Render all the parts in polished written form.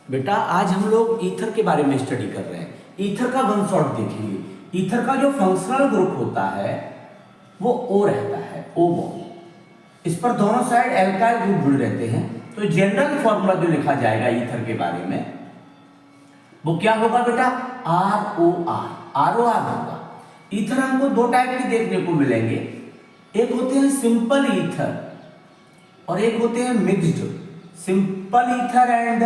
बेटा आज हम लोग ईथर के बारे में स्टडी कर रहे हैं। ईथर का वन शॉट देखेंगे। ईथर का जो फंक्शनल ग्रुप होता है वो O रहता है, O बॉन्ड। इस पर दोनों साइड एल्काइल ग्रुप जुड़े रहते हैं। तो जनरल फॉर्मूला जो लिखा जाएगा ईथर के बारे में वो क्या होगा बेटा? ROR होगा। ईथर हमको दो टाइप के देखने को मिलेंगे, एक होते हैं सिंपल ईथर और एक होते हैं mixed. Simple ether and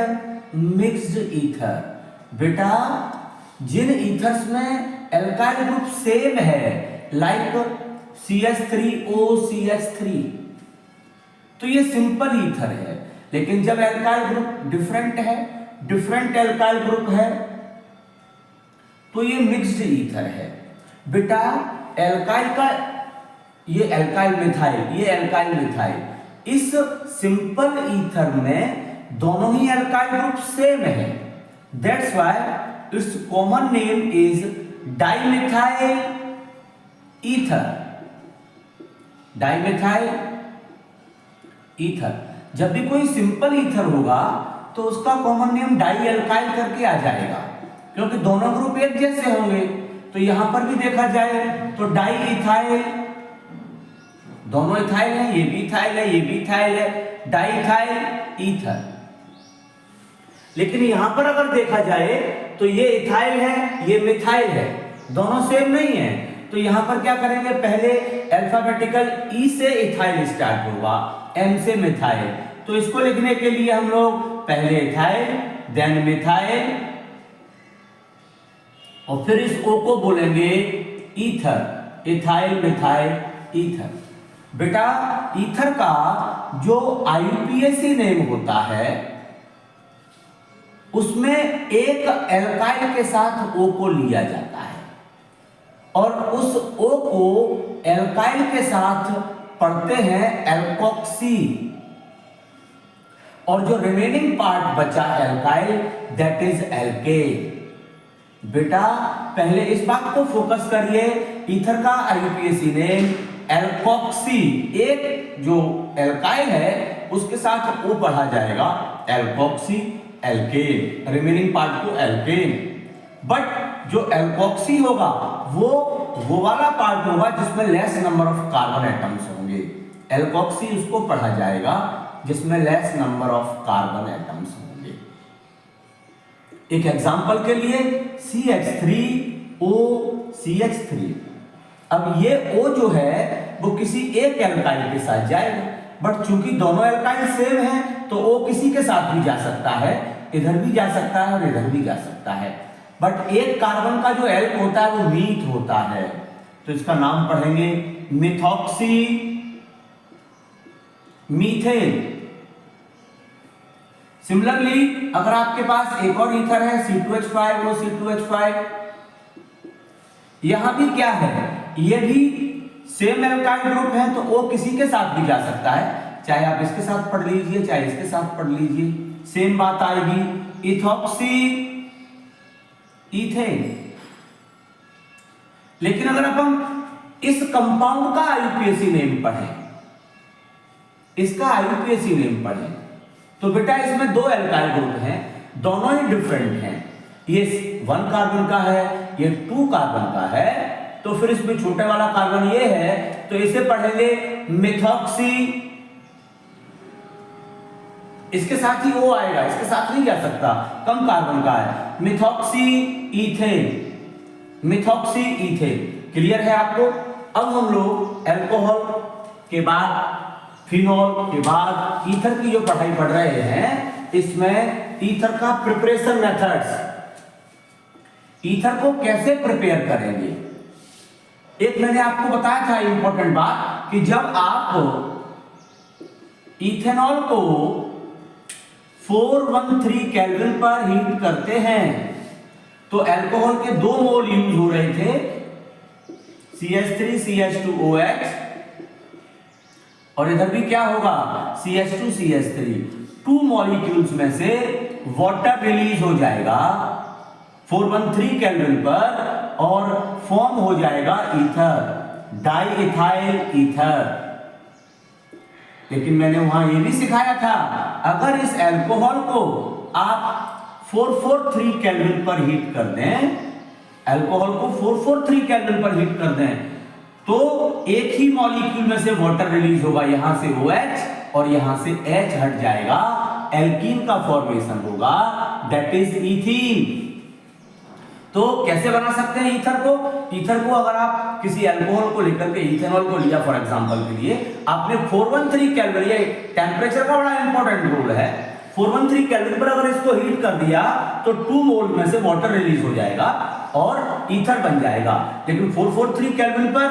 mixed ether. बेटा जिन ईथर्स में एल्काइल ग्रुप सेम है लाइक CH3O CH3 तो ये सिंपल ईथर है। लेकिन जब एल्काइल ग्रुप डिफरेंट है, डिफरेंट एल्काइल ग्रुप है तो ये मिक्स्ड ईथर है। बेटा एल्काइल का ये एल्काइल मिथाइल, ये एल्काइल मिथाइल। इस सिंपल ईथर में दोनों ही एल्काइल ग्रुप सेम है। That's why it's common name is dimethyl ether. Dimethyl ether. जब भी कोई सिंपल ईथर होगा तो उसका कॉमन नेम डाई एल्काइल करके आ जाएगा, क्योंकि दोनों ग्रुप एक जैसे होंगे। तो यहां पर भी देखा जाए तो डाई इथाइल, दोनों इथाइल है, ये भी इथाइल है, ये भी इथाइल है, डाई इथाइल ईथर। लेकिन यहां पर अगर देखा जाए तो ये इथाइल है, ये मिथाइल है, दोनों सेम नहीं है। तो यहां पर क्या करेंगे, पहले अल्फाबेटिकल E से इथाइल स्टार्ट होगा, M से मिथाइल। तो इसको लिखने के लिए हम लोग पहले इथाइल देन मिथाइल और फिर इस O को बोलेंगे ईथर। Ethyl methyl ether. बेटा ईथर का जो IUPAC नेम होता है उसमें एक एल्काइल के साथ O को लिया जाता है और उस O को एल्काइल के साथ पढ़ते हैं एल्कोक्सी, और जो रिमेनिंग पार्ट बचा एल्काइल दैट इज एल्केन। बेटा पहले इस बात को फोकस करिए, ईथर का IUPAC नेम एल्कोक्सी, एक जो एल्काइल है उसके साथ O पढ़ा जाएगा एल्कोक्सी एल्केन, रिमेनिंग पार्ट को एल्केन। बट जो एल्कोक्सी होगा वो वाला पार्ट होगा जिसमें less number of carbon atoms होंगे। एल्कोक्सी उसको पढ़ा जाएगा जिसमें less number of carbon atoms होंगे। एक एग्जांपल के लिए CH3O CH3। अब ये O जो है वो किसी एक एल्काइल के साथ जाएगा, बट चूंकि दोनों एल्काइल सेम हैं तो O किसी के साथ भी जा सकता है, इधर भी जा सकता है और इधर भी जा सकता है। बट एक कार्बन का जो एल्क होता है वो मीथ होता है, तो इसका नाम पढ़ेंगे मिथॉक्सी मीथेन। सिमिलरली अगर आपके पास एक और ईथर है C2H5 और C2H5, यहां भी क्या है, ये भी सेम एल्काइल ग्रुप है तो O किसी के साथ भी जा सकता है, चाहे आप इसके साथ पढ़ लीजिए चाहे इसके साथ पढ़ लीजिए, सेम बात आएगी। Ethoxy ethane. लेकिन अगर अपन इस कंपाउंड का IUPAC नेम पढ़ें, इसका IUPAC नेम पढ़ें तो बेटा इसमें दो एल्काइल ग्रुप हैं, दोनों ही डिफरेंट हैं। ये 1 कार्बन का है, ये 2 कार्बन का है, तो फिर इसमें छोटे वाला कार्बन ये है तो इसे पढ़ेंगे मिथॉक्सी। इसके साथ ही O आएगा, इसके साथ नहीं जा सकता, कम कार्बन का है, methoxy ethane. Methoxy ethane clear है आपको? अब हम लोग अल्कोहल के बाद फिनॉल के बाद ईथर की जो पढ़ाई पढ़ रहे हैं, इसमें ईथर का प्रिपरेशन मेथड्स, ईथर को कैसे प्रिपेयर करेंगे। एक मैंने आपको बताया था इंपॉर्टेंट बात कि जब आप इथेनॉल को 413 केल्विन पर हीट करते हैं तो अल्कोहल के 2 मोल यूज हो रहे थे, CH3 CH2OH, और इधर भी क्या होगा CH2 CH3। 2 मॉलिक्यूल्स में से वाटर रिलीज हो जाएगा 413 केल्विन पर और फॉर्म हो जाएगा ईथर, डाई इथाइल ईथर। लेकिन मैंने वहां यह भी सिखाया था, अगर इस अल्कोहल को आप 443 केल्विन पर हीट कर दें, अल्कोहल को 443 केल्विन पर हीट कर दें, तो एक ही मॉलिक्यूल में से वाटर रिलीज होगा, यहां से OH और यहां से H हट जाएगा, एल्कीन का फॉर्मेशन होगा, दैट इज ईथीन। तो कैसे बना सकते हैं ईथर को? ईथर को अगर आप किसी अल्कोहल को लेकर के इथेनॉल को लिया फॉर एग्जांपल के लिए, आपने 413 केल्विन, ये टेम्परेचर का बड़ा इंपॉर्टेंट रोल है, 413 केल्विन पर अगर इसको हीट कर दिया तो 2 मोल में से वाटर रिलीज हो जाएगा और ईथर बन जाएगा। लेकिन 443 केल्विन पर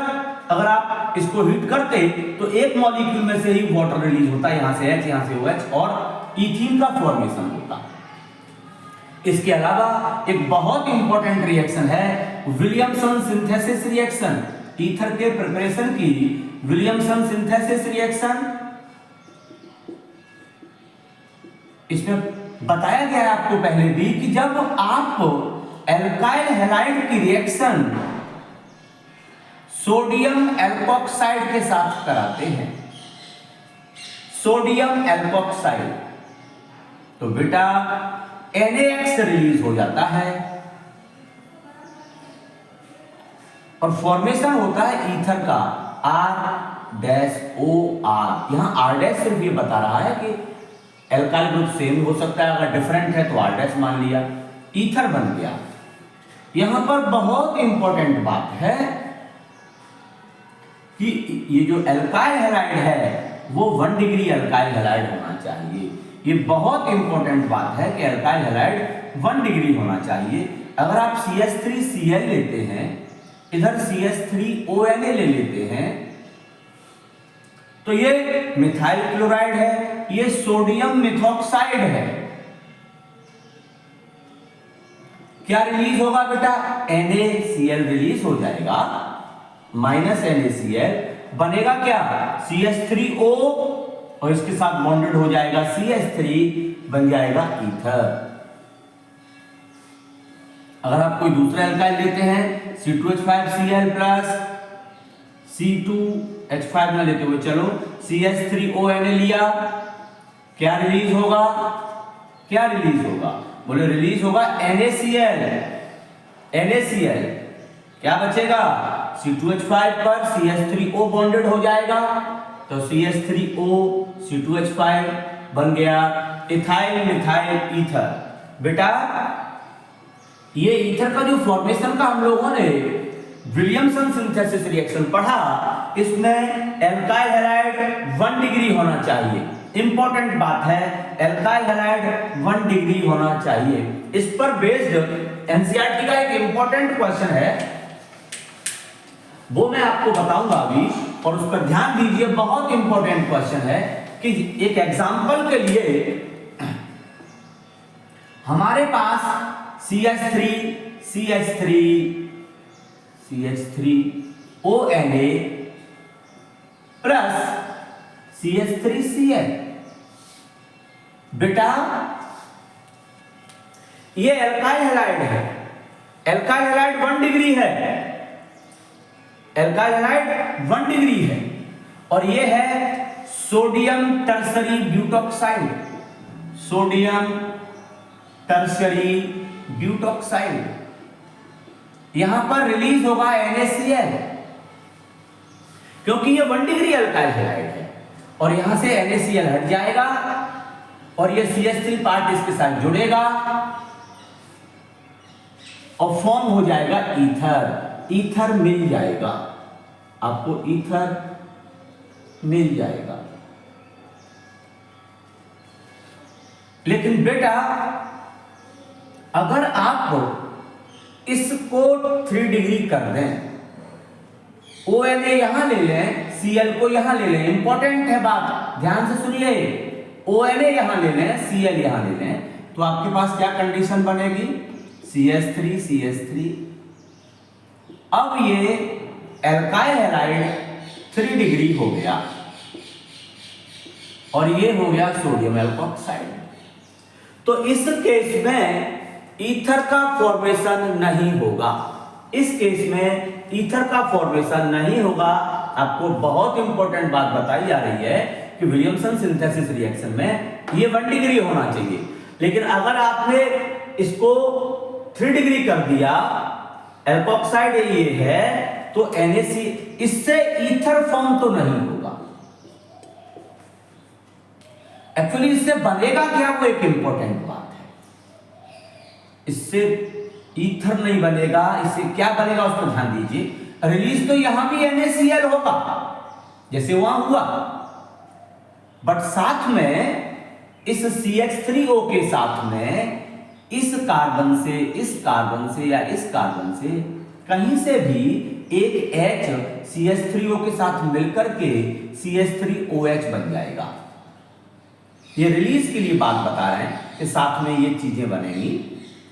अगर आप इसको हीट करते तो एक मॉलिक्यूल में से ही वाटर रिलीज होता, यहां से H, यहां से OH और ईथीन का फॉर्मेशन होता। इसके अलावा एक बहुत इंपॉर्टेंट रिएक्शन है विलियमसन सिंथेसिस रिएक्शन, ईथर के प्रिपरेशन की विलियमसन सिंथेसिस रिएक्शन। इसमें बताया गया है आपको पहले भी कि जब आप एल्काइल हैलाइड की रिएक्शन सोडियम एल्कोक्साइड के साथ कराते हैं, सोडियम एल्कोक्साइड, तो बेटा NaX रिलीज हो जाता है और फॉर्मेशन होता है ईथर का R-OR। यहां R- सिर्फ ये बता रहा है कि एल्काइल ग्रुप सेम हो सकता है, अगर डिफरेंट है तो R- मान लिया, ईथर बन गया। यहां पर बहुत इंपॉर्टेंट बात है कि ये जो एल्काइल हैलाइड है वो 1 डिग्री एल्काइल हैलाइड होना चाहिए। ये बहुत इंपॉर्टेंट बात है कि एल्काइल हैलाइड 1 डिग्री होना चाहिए। अगर आप CH3Cl लेते हैं, इधर CH3ONa ले लेते हैं, तो ये मिथाइल क्लोराइड है, ये सोडियम मिथॉक्साइड है। क्या रिलीज होगा बेटा? NaCl रिलीज हो जाएगा, माइनस NaCl बनेगा क्या? CH3O और इसके साथ बॉन्डेड हो जाएगा CH3, बन जाएगा ईथर। अगर आप कोई दूसरा एल्काइल लेते हैं C2H5Cl प्लस C2H5 ना लेते हुए चलो CH3ONa लिया, क्या रिलीज होगा? क्या रिलीज होगा? बोले रिलीज होगा NaCl। NaCl क्या बचेगा? C2H5 पर CH3O बॉन्डेड हो जाएगा, तो CH3O C2H5 बन गया इथाइल मिथाइल ईथर। बेटा ये ईथर का जो फॉर्मेशन का हम लोगों ने विलियमसन सिंथेसिस रिएक्शन पढ़ा, इसमें एल्काइल हैलाइड 1 डिग्री होना चाहिए। इंपॉर्टेंट बात है, एल्काइल हैलाइड 1 डिग्री होना चाहिए। इस पर बेस्ड एनसीईआरटी का एक इंपॉर्टेंट क्वेश्चन है, वो मैं आपको बताऊंगा अभी, और उस पर ध्यान दीजिए, बहुत इंपॉर्टेंट क्वेश्चन है कि एक एग्जांपल के लिए हमारे पास CH3ONa प्लस CH3Cl। बेटा ये एल्काइल हैलाइड है, एल्काइल हैलाइड 1 डिग्री है, एल्काइल हैलाइड 1 डिग्री है, और ये है sodium tertiary butoxide, sodium tertiary butoxide. यहां पर रिलीज होगा NaCl, क्योंकि ये 1 डिग्री एल्काइल हैलाइड है, और यहां से NaCl हट जाएगा और ये CH3 पार्ट इसके साथ जुड़ेगा और फॉर्म हो जाएगा ईथर। ईथर मिल जाएगा आपको, ईथर मिल जाएगा। लेकिन बेटा अगर आप इसको 3 डिग्री कर दें, ONa यहां ले लें, Cl को यहां ले लें, इंपॉर्टेंट है बात, ध्यान से सुनिए, ONa यहां ले लें, Cl यहां ले लें, तो आपके पास क्या कंडीशन बनेगी? CH3 अब ये एल्काइल हैलाइड 3 डिग्री हो गया और ये हो गया सोडियम एल्कोक्साइड। तो इस केस में ईथर का फॉर्मेशन नहीं होगा, इस केस में ईथर का फॉर्मेशन नहीं होगा। आपको बहुत इंपॉर्टेंट बात बताई जा रही है कि विलियमसन सिंथेसिस रिएक्शन में ये 1 डिग्री होना चाहिए, लेकिन अगर आपने इसको 3 डिग्री कर दिया, एल्कोक्साइड ये है, तो NaC इससे ईथर फॉर्म तो नहीं होगा। एक्चुअली इससे बनेगा क्या, वो एक इंपॉर्टेंट बात है। इससे ईथर नहीं बनेगा, इससे क्या बनेगा उस पर ध्यान दीजिए। रिलीज तो यहां भी NaCl होगा जैसे वहां हुआ, बट साथ में इस CH3O के साथ में इस कार्बन से, इस कार्बन से या इस कार्बन से कहीं से भी एक H CH3O के साथ मिलकर के CH3OH बन जाएगा। ये रिलीज के लिए बात बता रहे हैं कि साथ में ये चीजें बनेंगी।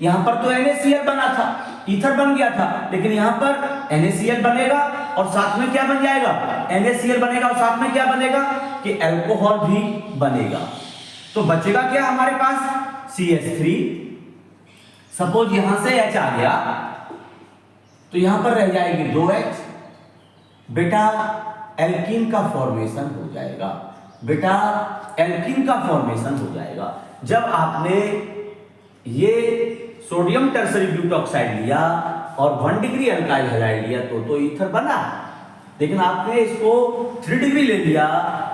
यहां पर तो NaCl बना था, ईथर बन गया था, लेकिन यहां पर NaCl बनेगा और साथ में क्या बन जाएगा, NaCl बनेगा और साथ में क्या बनेगा कि अल्कोहल भी बनेगा। तो बचेगा क्या हमारे पास, CH3। सपोज यहां से H आ गया तो यहां पर रह जाएगी 2H। बेटा एल्कीन का फॉर्मेशन हो जाएगा, बेटा एल्कीन का फॉर्मेशन हो जाएगा। जब आपने ये सोडियम टर्सरी ब्यूटॉक्साइड लिया और 1 डिग्री अल्काइल हैलाइड लिया तो ईथर बना, लेकिन आपने इसको 3 डिग्री ले लिया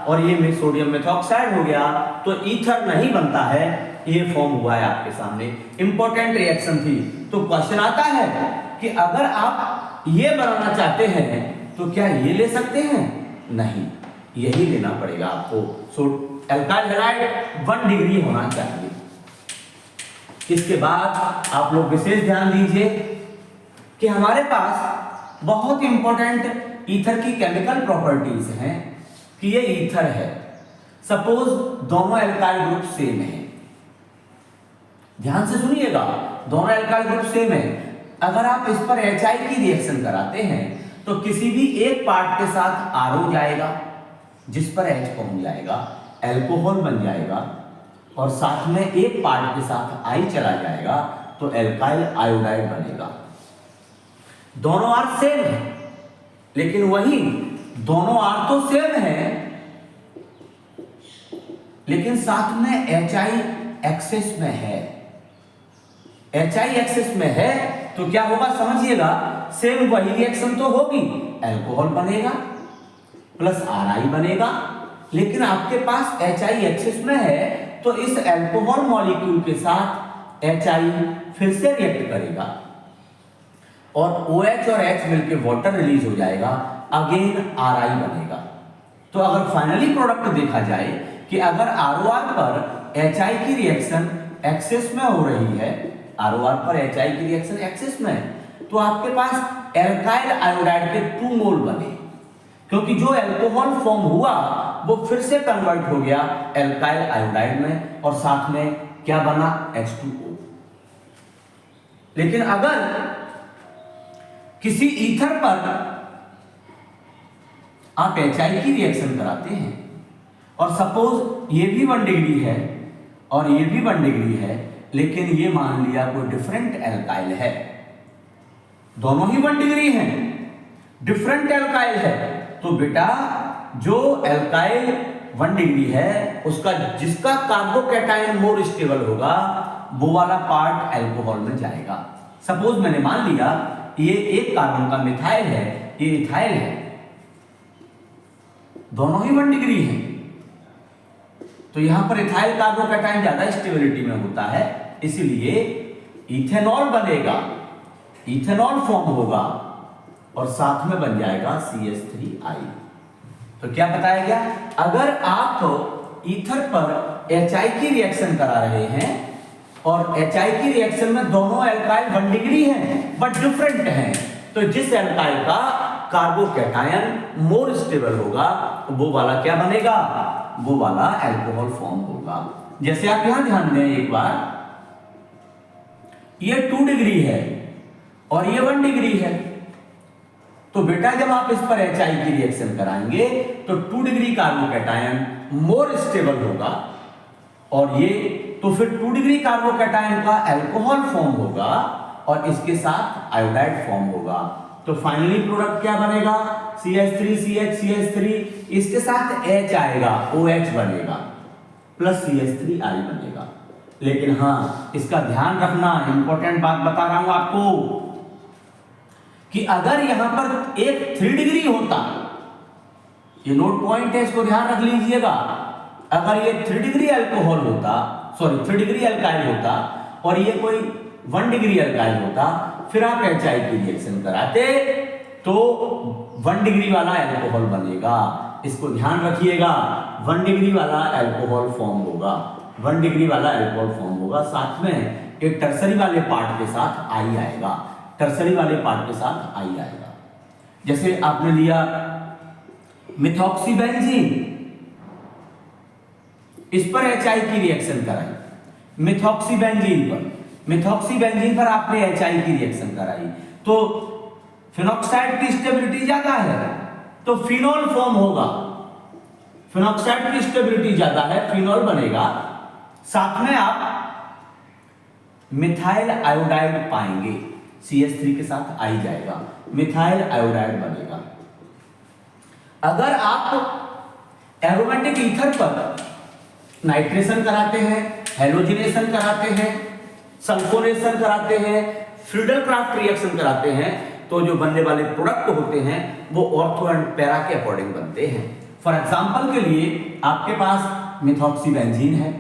और ये में सोडियम मेथॉक्साइड हो गया तो ईथर नहीं बनता है, ये फॉर्म हुआ है आपके सामने। इंपॉर्टेंट रिएक्शन थी। तो क्वेश्चन आता है कि अगर आप ये बनाना चाहते हैं तो क्या ये ले सकते हैं, नहीं, यही लेना पड़ेगा आपको। सो अल्काइल हैलाइड 1 डिग्री होना चाहिए। इसके बाद आप लोग विशेष ध्यान दीजिए कि हमारे पास बहुत इंपॉर्टेंट ईथर की केमिकल प्रॉपर्टीज हैं कि ये ईथर है। सपोज दोनों अल्काइल ग्रुप सेम है, ध्यान से सुनिएगा, दोनों अल्काइल ग्रुप सेम है। अगर आप इस पर HI की रिएक्शन कराते हैं तो किसी भी एक पार्ट के साथ RO जाएगा, जिस पर H पहुंच जाएगा, अल्कोहल बन जाएगा, और साथ में एक पार्ट के साथ I चला जाएगा तो एल्काइल आयोडाइड बनेगा। दोनों R सेम है, लेकिन वही दोनों R तो सेम है, लेकिन साथ में HI एक्सेस में है। HI एक्सेस में है तो क्या होगा समझिएगा, सेम वही रिएक्शन तो होगी, अल्कोहल बनेगा प्लस RI बनेगा, लेकिन आपके पास HI एक्सेस में है तो इस अल्कोहल मॉलिक्यूल के साथ HI फिर से रिएक्ट करेगा और OH और H मिलकर वाटर रिलीज हो जाएगा, अगेन RI बनेगा। तो अगर फाइनली प्रोडक्ट देखा जाए कि अगर ROR पर HI की रिएक्शन एक्सेस में हो रही है, ROR पर HI की रिएक्शन एक्सेस में है, तो आपके पास एल्काइल आयोडाइड के 2 मोल बने, क्योंकि जो अल्कोहल फॉर्म हुआ वो फिर से कन्वर्ट हो गया एल्काइल आयोडाइड में और साथ में क्या बना, H2O। लेकिन अगर किसी ईथर पर आप HI की रिएक्शन कराते हैं और सपोज ये भी 1 डिग्री है और ये भी 1 डिग्री है, लेकिन ये मान लिया कोई डिफरेंट एल्काइल है, दोनों ही 1 डिग्री हैं, डिफरेंट एल्काइल है, तो बेटा जो एल्काइल 1 डिग्री है उसका जिसका कार्बोकैटायन मोर स्टेबल होगा वो वाला पार्ट अल्कोहल में जाएगा। सपोज मैंने मान लिया ये एक कार्बन का मिथाइल है, ये इथाइल है, दोनों ही 1 डिग्री है, तो यहां पर इथाइल कार्बोकैटायन ज्यादा स्टेबिलिटी में होता है, इसलिए इथेनॉल बनेगा, इथेनॉल फॉर्म होगा और साथ में बन जाएगा CH3I। तो क्या बताया गया, अगर आप ईथर पर HI की रिएक्शन करा रहे हैं और HI की रिएक्शन में दोनों एल्काइल 1 डिग्री हैं बट डिफरेंट हैं, तो जिस एल्काइल का कार्बोकैटायन मोर स्टेबल होगा वो वाला क्या बनेगा, वो वाला अल्कोहल फॉर्म होगा। जैसे आप यहां ध्यान दें एक बार, ये 2 डिग्री है और ये 1 डिग्री है, तो बेटा जब आप इस पर HI की रिएक्शन कराएंगे तो 2 डिग्री कार्बोकैटायन मोर स्टेबल होगा और ये तो फिर 2 डिग्री कार्बोकैटायन का अल्कोहल फॉर्म होगा और इसके साथ आयोडाइड फॉर्म होगा। तो फाइनली प्रोडक्ट क्या बनेगा, CH3CH इसके साथ H आएगा, OH बनेगा प्लस CH3I बनेगा। लेकिन हाँ, इसका ध्यान रखना, इंपॉर्टेंट बात बता रहा हूं आपको कि अगर यहां पर एक 3 डिग्री होता, ये नोट पॉइंट है, इसको ध्यान रख लीजिएगा। अगर ये 3 डिग्री अल्कोहल होता, सॉरी 3 डिग्री अल्काइल होता और ये कोई 1 डिग्री अल्काइल होता, फिर आप HI की रिएक्शन कराते तो 1 डिग्री वाला अल्कोहल बनेगा। इसको ध्यान रखिएगा, 1 डिग्री वाला अल्कोहल फॉर्म होगा, 1 डिग्री वाला अल्कोहल फॉर्म होगा। साथ में एक टर्सरी वाले पार्ट के साथ आई आएगा, टर्सरी वाले पार्ट के साथ आई आएगा। जैसे आपने लिया मिथॉक्सीबेंजीन, इस पर HI की रिएक्शन कराई, मिथॉक्सीबेंजीन पर आपने HI की रिएक्शन कराई, तो फिनॉक्साइड की स्टेबिलिटी ज्यादा है तो फिनोल फॉर्म होगा, फिनॉक्साइड की स्टेबिलिटी ज्यादा है, फिनोल बनेगा। साथ में आप मिथाइल आयोडाइड पाएंगे, CH3 के साथ आई जाएगा, मिथाइल आयोडाइड बनेगा। अगर आप एरोमेटिक ईथर पर नाइट्रेशन कराते हैं, हेलोजिनेशन कराते हैं, सल्फोनेशन कराते हैं, फ्रीडल-क्राफ्ट रिएक्शन कराते हैं, तो जो बनने वाले प्रोडक्ट होते हैं वो ऑर्थो एंड पैरा के अकॉर्डिंग बनते हैं। फॉर एग्जांपल के लिए आपके पास मिथॉक्सीबेंजीन है,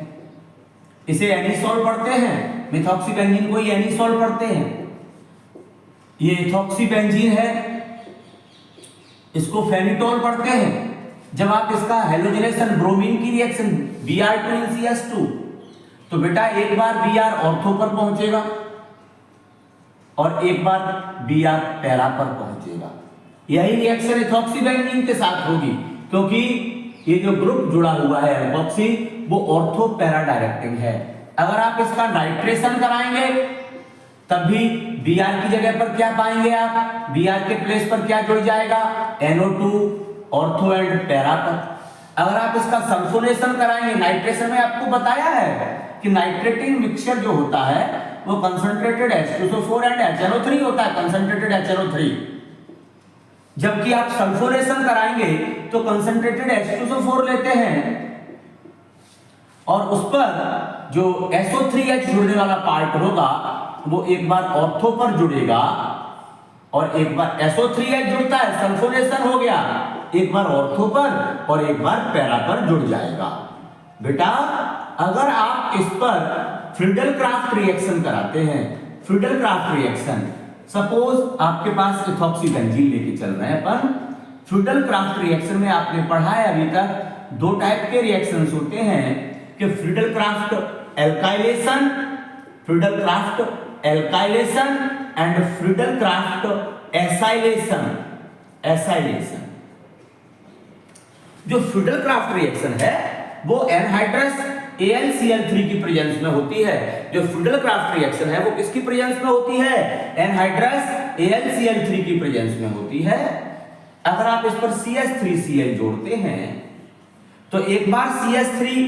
इसे एनिसोल पढ़ते हैं, मिथॉक्सीबेंजीन को ही एनिसोल पढ़ते हैं। ये इथॉक्सीबेंजीन है, इसको फेनिटोल पढ़ते हैं। जब आप इसका हेलोजिनेशन ब्रोमीन की रिएक्शन Br2NCS2, तो बेटा एक बार Br ऑर्थो पर पहुंचेगा और एक बार Br पैरा पर पहुंचेगा। यही रिएक्शन इथॉक्सीबेंजीन के साथ होगी, क्योंकि ये जो ग्रुप जुड़ा हुआ है एल्कोक्सी, वो ऑर्थो पैरा डायरेक्टिंग है। अगर आप इसका नाइट्रेशन कराएंगे तब भी Br की जगह पर क्या पाएंगे आप, Br के प्लेस पर क्या जुड़ जाएगा, NO2 ऑर्थो एंड पैरा पर। अगर आप इसका सल्फोनेशन कराएंगे, नाइट्रेशन में आपको बताया है कि नाइट्रेटिंग मिक्सचर जो होता है वो कंसंट्रेटेड H2SO4 एंड HNO3 होता है, कंसंट्रेटेड HNO3। जबकि आप सल्फोनेशन कराएंगे तो कंसंट्रेटेड H2SO4 लेते हैं और उस पर जो SO3H जुड़ने वाला पार्ट होगा वो एक बार ऑर्थो पर जुड़ेगा और एक बार SO3H जुड़ता है, सल्फोनेशन हो गया, एक बार ऑर्थो पर और एक बार पैरा पर जुड़ जाएगा। बेटा अगर आप इस पर फ्रीडल-क्राफ्ट रिएक्शन कराते हैं, फ्रीडल-क्राफ्ट रिएक्शन, सपोज आपके पास इथॉक्सीबेंजीन लेके चल रहे हैं अपन, फ्रीडल-क्राफ्ट रिएक्शन में आपने पढ़ा है अभी तक 2 टाइप के रिएक्शंस होते हैं कि Friedel-Crafts alkylation, Friedel-Crafts alkylation and Friedel-Crafts acylation. Acylation जो फ्रीडल-क्राफ्ट रिएक्शन है वो एनहाइड्रस AlCl3 की प्रेजेंस में होती है। जो फ्रीडल-क्राफ्ट रिएक्शन है वो किसकी प्रेजेंस में होती है, एनहाइड्रस AlCl3 की प्रेजेंस में होती है। अगर आप इस पर CH3Cl जोड़ते हैं तो एक बार CH3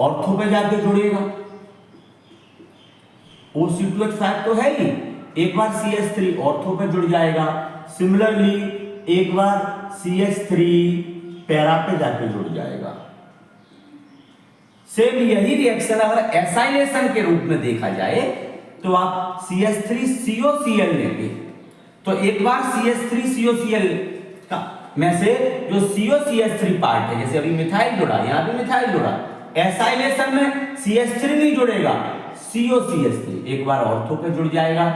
ऑर्थो पे जाके जुड़ेगा, OC2H5 तो है ही, एक बार CH3 ऑर्थो पे जुड़ जाएगा। सिमिलरली एक बार CH3 पैरा पे जाके जुड़ जाएगा। सेम यही रिएक्शन अगर एसाइलेशन के रूप में देखा जाए तो आप CH3COCl लेंगे तो एक बार CH3COCl का में से जो COCH3 पार्ट है, जैसे अभी मिथाइल जुड़ा, यहां भी मिथाइल जुड़ा, एसाइलेशन में CH3 नहीं जुड़ेगा, COCH3 एक बार ऑर्थो पे जुड़ जाएगा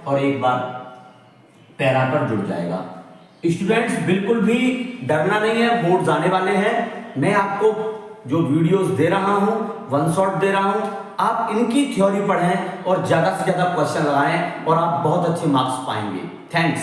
और एक बार पैरा पर जुड़ जाएगा। स्टूडेंट्स बिल्कुल भी डरना नहीं है, बोर्ड आने वाले हैं। मैं आपको जो वीडियोस दे रहा हूं, वन शॉट दे रहा हूं, आप इनकी थ्योरी पढ़ें और ज्यादा से ज्यादा क्वेश्चन लगाएं और आप बहुत अच्छे मार्क्स पाएंगे। थैंक्स।